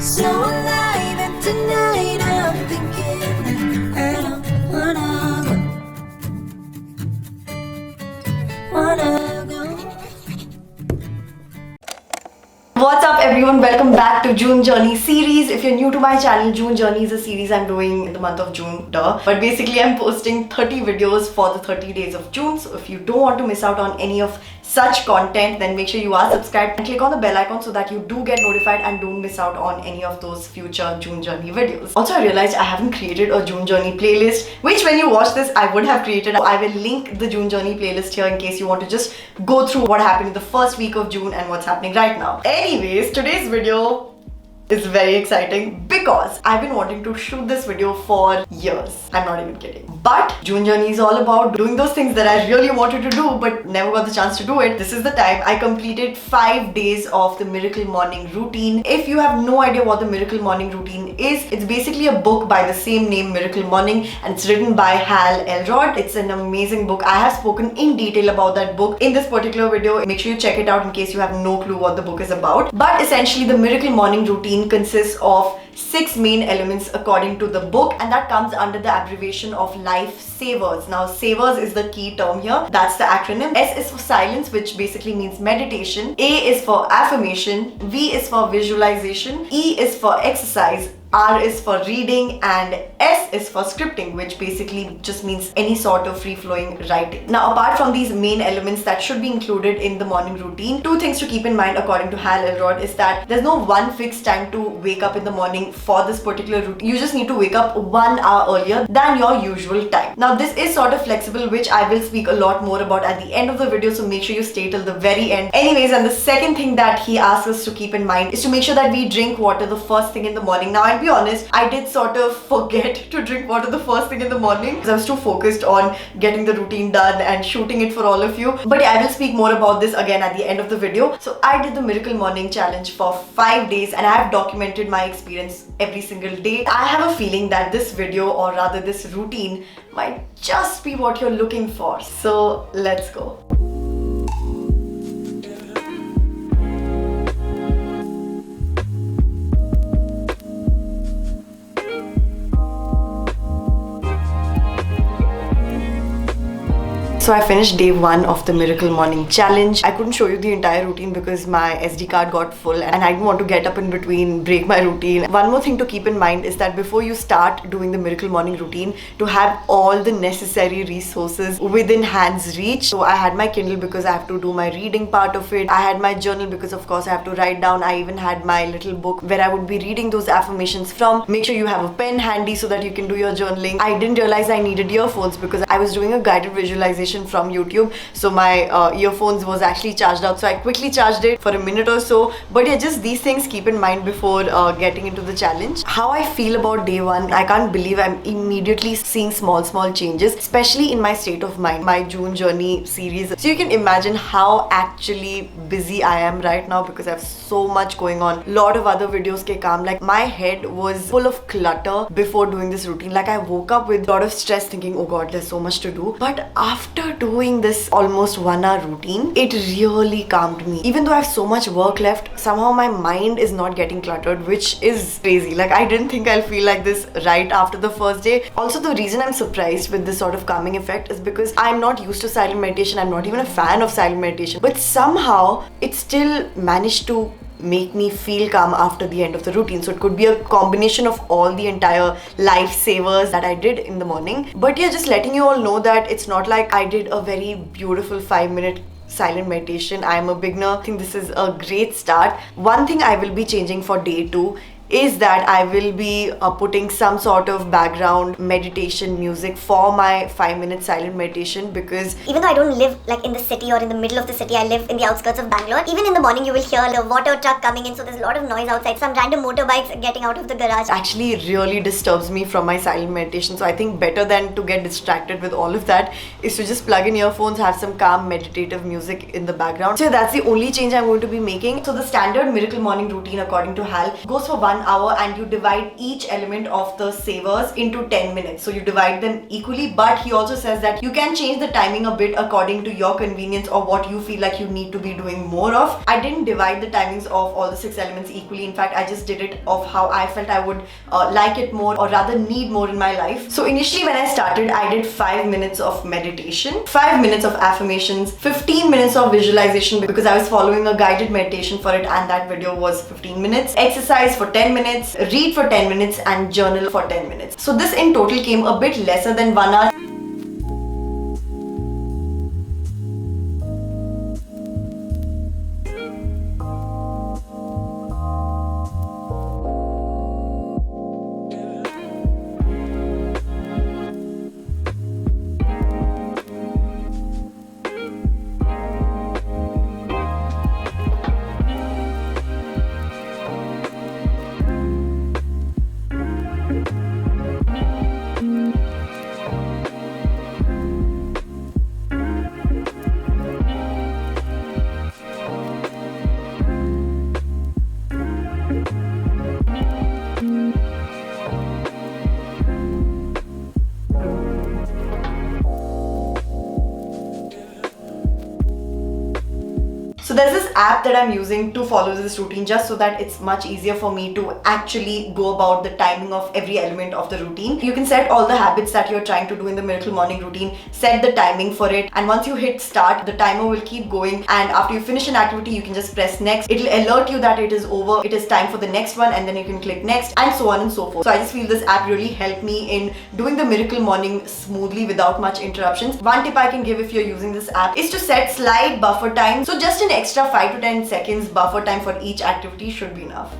So alive, and tonight I'm thinking I don't wanna go. What's up everyone, welcome back to June Journey series. If you're new to my channel, June Journey is a series I'm doing in the month of June, but basically I'm posting 30 videos for the 30 days of June. So if you don't want to miss out on any of such content, then make sure you are subscribed and click on the bell icon so that you do get notified and don't miss out on any of those future June Journey videos. Also, I realized I haven't created a June Journey playlist, which when you watch this I would have created. I will link the June Journey playlist here in case you want to just go through what happened in the first week of June and what's happening right now. Anyways, today's video is very exciting because I've been wanting to shoot this video for years. I'm not even kidding. But June Journey is all about doing those things that I really wanted to do but never got the chance to do it. This is the time. I completed 5 days of the Miracle Morning Routine. If you have no idea what the Miracle Morning Routine is, it's basically a book by the same name, Miracle Morning, and it's written by Hal Elrod. It's an amazing book. I have spoken in detail about that book in this particular video. Make sure you check it out in case you have no clue what the book is about. But essentially the Miracle Morning Routine consists of 6 main elements according to the book, and that comes under the abbreviation of Life Savers. Now, savers is the key term here. That's the acronym. S is for silence, which basically means meditation. A is for affirmation. V is for visualization. E is for exercise. R is for reading, and S is for scripting, which basically just means any sort of free-flowing writing. Now, apart from these main elements that should be included in the morning routine, 2 things to keep in mind according to Hal Elrod is that there's no one fixed time to wake up in the morning for this particular routine. You just need to wake up 1 hour earlier than your usual time. Now, this is sort of flexible, which I will speak a lot more about at the end of the video, so make sure you stay till the very end. Anyways, and the second thing that he asks us to keep in mind is to make sure that we drink water the first thing in the morning. Now, I'll be honest, I did sort of forget to drink water the first thing in the morning because I was too focused on getting the routine done and shooting it for all of you. But yeah, I will speak more about this again at the end of the video. So I did the Miracle Morning Challenge for 5 days and I have documented my experience every single day. I have a feeling that this video, or rather this routine, might just be what you're looking for. So let's go. So I finished day 1 of the Miracle Morning Challenge. I couldn't show you the entire routine because my SD card got full and I didn't want to get up in between, break my routine. One more thing to keep in mind is that before you start doing the Miracle Morning Routine, to have all the necessary resources within hand's reach. So I had my Kindle because I have to do my reading part of it. I had my journal because of course I have to write down. I even had my little book where I would be reading those affirmations from. Make sure you have a pen handy so that you can do your journaling. I didn't realize I needed earphones because I was doing a guided visualization from YouTube, so my earphones was actually charged out, so I quickly charged it for a minute or so. But yeah, just these things keep in mind before getting into the challenge. How I feel about day 1, I can't believe I'm immediately seeing small changes, especially in my state of mind, my June Journey series. So you can imagine how actually busy I am right now because I have so much going on. Lot of other videos ke kaam, like my head was full of clutter before doing this routine. Like I woke up with a lot of stress thinking, oh god, there's so much to do. But after doing this almost 1 hour routine, it really calmed me. Even though I have so much work left, somehow my mind is not getting cluttered, which is crazy. Like I didn't think I'll feel like this right after the first day. Also, the reason I'm surprised with this sort of calming effect is because I'm not used to silent meditation. I'm not even a fan of silent meditation, but somehow it still managed to make me feel calm after the end of the routine. So it could be a combination of all the entire lifesavers that I did in the morning. But yeah, just letting you all know that it's not like I did a very beautiful 5-minute silent meditation. I'm a beginner. I think this is a great start. One thing I will be changing for day 2 is that I will be putting some sort of background meditation music for my 5-minute silent meditation, because even though I don't live like in the city or in the middle of the city, I live in the outskirts of Bangalore. Even in the morning you will hear the water truck coming in, so there's a lot of noise outside, some random motorbikes getting out of the garage. Actually really disturbs me from my silent meditation. So I think better than to get distracted with all of that is to just plug in earphones, have some calm meditative music in the background. So that's the only change I'm going to be making. So the standard Miracle Morning Routine according to Hal goes for 1 1 hour and you divide each element of the savers into 10 minutes. So you divide them equally, but he also says that you can change the timing a bit according to your convenience or what you feel like you need to be doing more of. I didn't divide the timings of all the 6 elements equally. In fact, I just did it of how I felt I would like it more, or rather need more in my life. So initially when I started, I did 5 minutes of meditation, 5 minutes of affirmations, 15 minutes of visualization because I was following a guided meditation for it and that video was 15 minutes, exercise for 10 minutes, read for 10 minutes and journal for 10 minutes. So this in total came a bit lesser than 1 hour. So there's this app that I'm using to follow this routine just so that it's much easier for me to actually go about the timing of every element of the routine. You can set all the habits that you're trying to do in the Miracle Morning routine, set the timing for it, and once you hit start, the timer will keep going, and after you finish an activity, you can just press next. It'll alert you that it is over, it is time for the next one, and then you can click next, and so on and so forth. So I just feel this app really helped me in doing the Miracle Morning smoothly without much interruptions. One tip I can give if you're using this app is to set slide buffer time. So just an extra 5 to 10 seconds buffer time for each activity should be enough.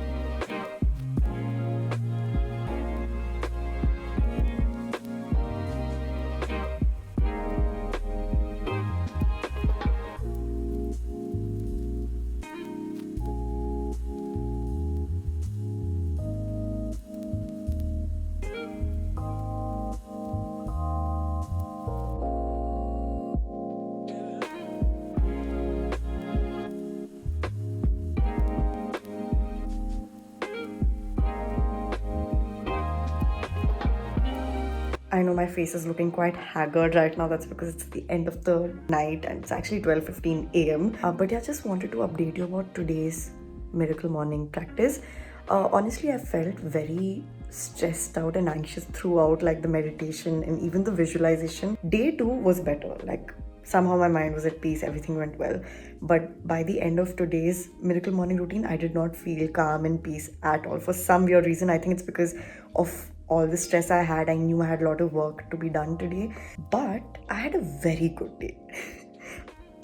I know my face is looking quite haggard right now. That's because it's the end of the night and it's actually 12:15 a.m. But yeah, just wanted to update you about today's Miracle Morning practice. Honestly, I felt very stressed out and anxious throughout, like the meditation and even the visualization. Day 2 was better. Like somehow my mind was at peace, everything went well. But by the end of today's Miracle Morning routine, I did not feel calm and peace at all. For some weird reason, I think it's because of all the stress I had. I knew I had a lot of work to be done today, but I had a very good day.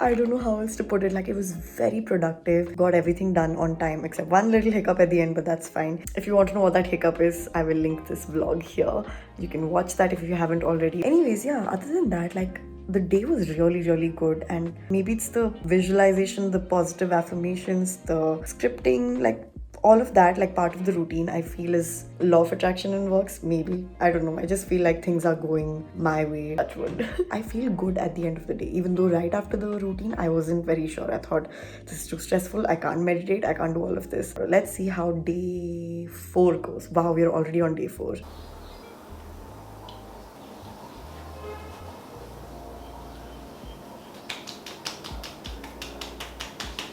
I don't know how else to put it. Like, it was very productive, got everything done on time except one little hiccup at the end, but that's fine. If you want to know what that hiccup is, I will link this vlog here. You can watch that if you haven't already. Anyways, yeah, other than that, like, the day was really good, and maybe it's the visualization, the positive affirmations, the scripting, like all of that, like part of the routine, I feel is law of attraction and works. Maybe, I don't know, I just feel like things are going my way. Touch wood. I feel good at the end of the day, even though right after the routine I wasn't very sure. I thought this is too stressful, I can't meditate, I can't do all of this. Let's see how day 4 goes. Wow, we're already on day 4.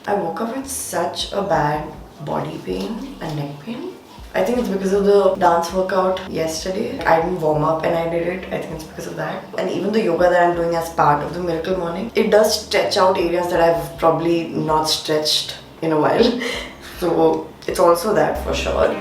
I woke up with such a bad body pain and neck pain. I think it's because of the dance workout yesterday. I didn't warm up and I did it. I think it's because of that. And even the yoga that I'm doing as part of the Miracle Morning, it does stretch out areas that I've probably not stretched in a while. So it's also that for sure.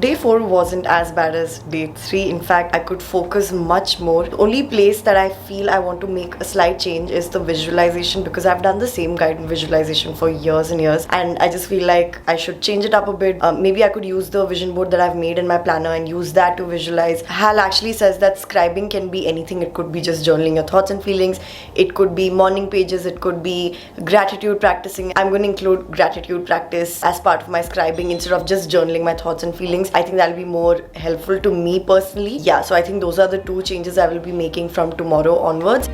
day 4 wasn't as bad as day 3. In fact, I could focus much more. The only place that I feel I want to make a slight change is the visualization, because I've done the same guided visualization for years and years, and I just feel like I should change it up a bit. Maybe I could use the vision board that I've made in my planner and use that to visualize. Hal actually says that scribing can be anything. It could be just journaling your thoughts and feelings. It could be morning pages. It could be gratitude practicing. I'm going to include gratitude practice as part of my scribing instead of just journaling my thoughts and feelings. I think that'll be more helpful to me personally. Yeah, so I think those are the 2 changes I will be making from tomorrow onwards.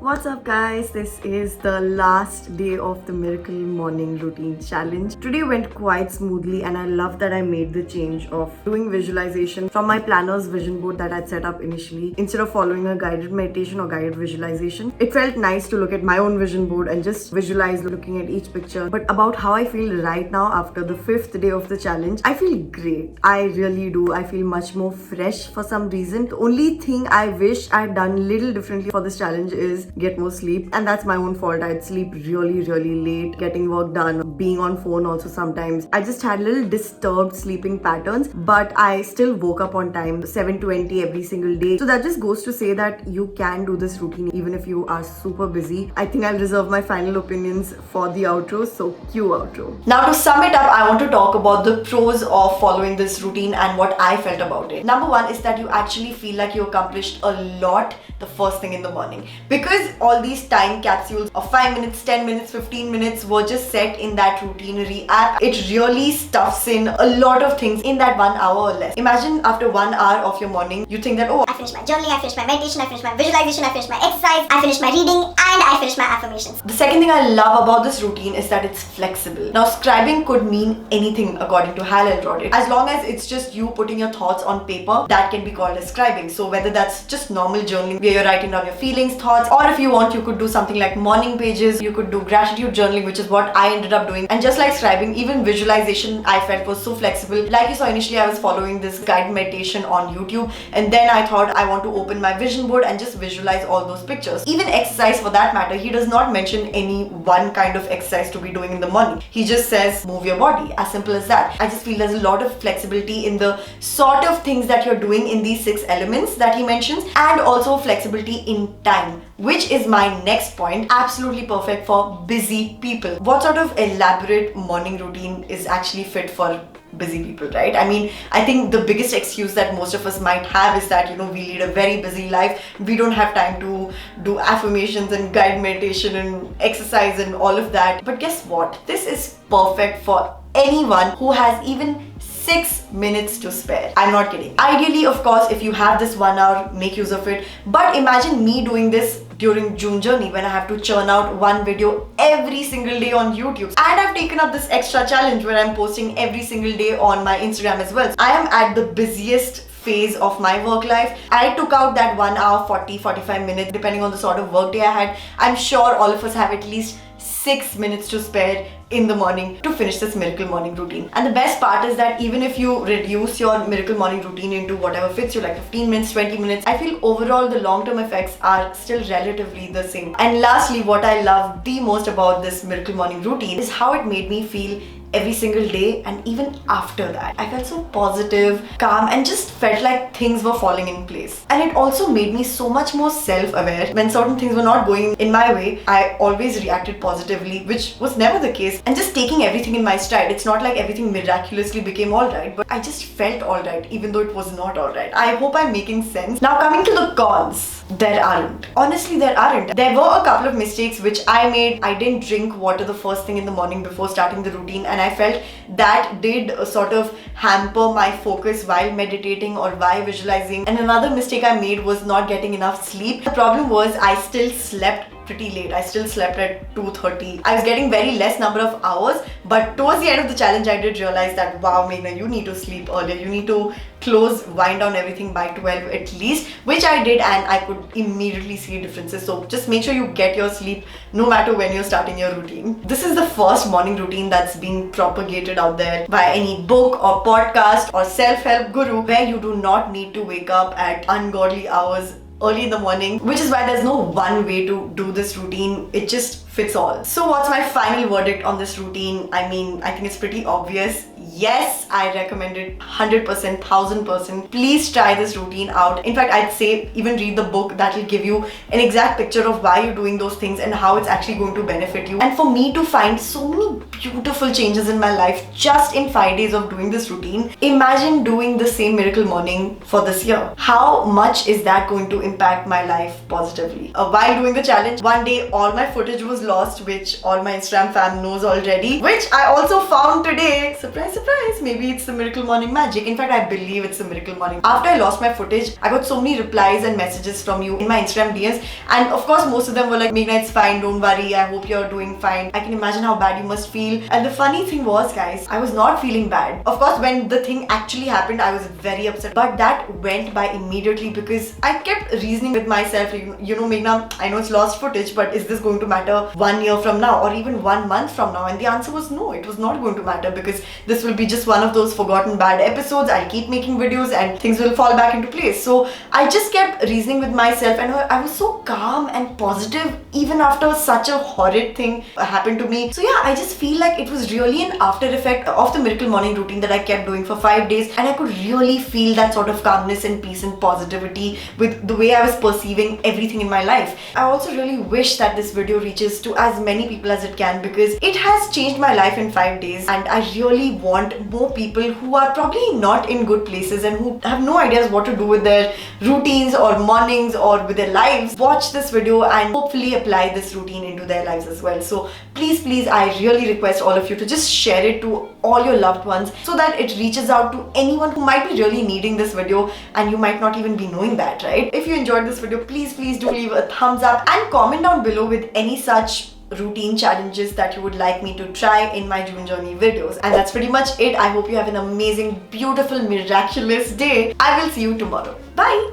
What's up guys, this is the last day of the Miracle Morning Routine Challenge. Today went quite smoothly and I love that I made the change of doing visualization from my planner's vision board that I'd set up initially. Instead of following a guided meditation or guided visualization, it felt nice to look at my own vision board and just visualize looking at each picture. But about how I feel right now after the 5th day of the challenge, I feel great. I really do. I feel much more fresh for some reason. The only thing I wish I'd done a little differently for this challenge is get more sleep, and that's my own fault. I'd sleep really late, getting work done, being on phone also sometimes. I just had little disturbed sleeping patterns, but I still woke up on time, 7:20 every single day. So that just goes to say that you can do this routine even if you are super busy. I think I'll reserve my final opinions for the outro, so cue outro. Now to sum it up, I want to talk about the pros of following this routine and what I felt about it. Number 1 is that you actually feel like you accomplished a lot the first thing in the morning, because all these time capsules of 5 minutes, 10 minutes, 15 minutes were just set in that Routinery app. It really stuffs in a lot of things in that 1 hour or less. Imagine after 1 hour of your morning, you think that, oh, I finished my journaling, I finished my meditation, I finished my visualization, I finished my exercise, I finished my reading, and I finished my affirmations. The second thing I love about this routine is that it's flexible. Now, scribing could mean anything according to Hal Elrod. As long as it's just you putting your thoughts on paper, that can be called as scribing. So whether that's just normal journaling where you're writing down your feelings, thoughts, or if you want, you could do something like morning pages, you could do gratitude journaling, which is what I ended up doing. And just like scribing, even visualization I felt was so flexible. Like you saw initially, I was following this guided meditation on YouTube, and then I thought I want to open my vision board and just visualize all those pictures. Even exercise for that matter, he does not mention any one kind of exercise to be doing in the morning. He just says move your body, as simple as that. I just feel there's a lot of flexibility in the sort of things that you're doing in these 6 elements that he mentions, and also flexibility in time, which is my next point. Absolutely perfect for busy people. What sort of elaborate morning routine is actually fit for busy people, right? I mean, I think the biggest excuse that most of us might have is that, we lead a very busy life. We don't have time to do affirmations and guided meditation and exercise and all of that. But guess what? This is perfect for anyone who has even 6 minutes to spare. I'm not kidding. Ideally, of course, if you have this 1 hour, make use of it. But imagine me doing this during June journey when I have to churn out 1 video every single day on YouTube. And I've taken up this extra challenge where I'm posting every single day on my Instagram as well. I am at the busiest phase of my work life. I took out that 1 hour, 40-45 minutes, depending on the sort of work day I had. I'm sure all of us have at least 6 minutes to spare in the morning to finish this Miracle Morning routine. And the best part is that even if you reduce your Miracle Morning routine into whatever fits you, like 15 minutes, 20 minutes, I feel overall the long-term effects are still relatively the same. And lastly, what I love the most about this Miracle Morning routine is how it made me feel every single day, and even after that. I felt so positive, calm, and just felt like things were falling in place. And it also made me so much more self-aware. When certain things were not going in my way, I always reacted positively, which was never the case. And just taking everything in my stride. It's not like everything miraculously became alright, but I just felt alright, even though it was not alright. I hope I'm making sense. Now coming to the cons. There aren't. Honestly, there aren't. There were a couple of mistakes which I made. I didn't drink water the first thing in the morning before starting the routine, and I felt that did sort of hamper my focus while meditating or while visualizing. And another mistake I made was not getting enough sleep. The problem was I still slept pretty late. I still slept at 2:30. I was getting very less number of hours, but towards the end of the challenge, I did realize that, wow, Meghna, you need to sleep earlier. You need to wind down everything by 12 at least, which I did, and I could immediately see differences. So just make sure you get your sleep no matter when you're starting your routine. This is the first morning routine that's being propagated out there by any book or podcast or self-help guru, where you do not need to wake up at ungodly hours early in the morning, which is why there's no one way to do this routine. It just fits all. So what's my final verdict on this routine? I mean, I think it's pretty obvious. Yes, I recommend it 100%, 1000%. Please try this routine out. In fact, I'd say even read the book. That will give you an exact picture of why you're doing those things and how it's actually going to benefit you. And for me to find so many beautiful changes in my life just in 5 days of doing this routine, imagine doing the same miracle morning for this year. How much is that going to impact my life positively? While doing the challenge, one day all my footage was lost, which all my Instagram fam knows already, which I also found today. Surprise, surprise, maybe it's the miracle morning magic. In fact, I believe it's the miracle morning. After I lost my footage, I got so many replies and messages from you in my Instagram DMs, and of course most of them were like, Meghna, it's fine, don't worry, I hope you're doing fine. I can imagine how bad you must feel. And the funny thing was, guys, I was not feeling bad. Of course, when the thing actually happened, I was very upset, but that went by immediately because I kept reasoning with myself, you know, Meghna, I know it's lost footage, but is this going to matter 1 year from now or even 1 month from now? And the answer was no, it was not going to matter, because this will be just one of those forgotten bad episodes. I'll keep making videos and things will fall back into place. So I just kept reasoning with myself, and I was so calm and positive even after such a horrid thing happened to me. So yeah, I just feel like it was really an after effect of the miracle morning routine that I kept doing for 5 days, and I could really feel that sort of calmness and peace and positivity with the way I was perceiving everything in my life. I also really wish that this video reaches to as many people as it can, because it has changed my life in 5 days, and I really want more people who are probably not in good places and who have no ideas what to do with their routines or mornings or with their lives, watch this video and hopefully apply this routine into their lives as well. So please, I really request all of you to just share it to all your loved ones so that it reaches out to anyone who might be really needing this video, and you might not even be knowing that, right? If you enjoyed this video, please do leave a thumbs up and comment down below with any such routine challenges that you would like me to try in my June journey videos. And that's pretty much it. I hope you have an amazing, beautiful, miraculous day. I will see you tomorrow. Bye.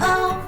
Oh,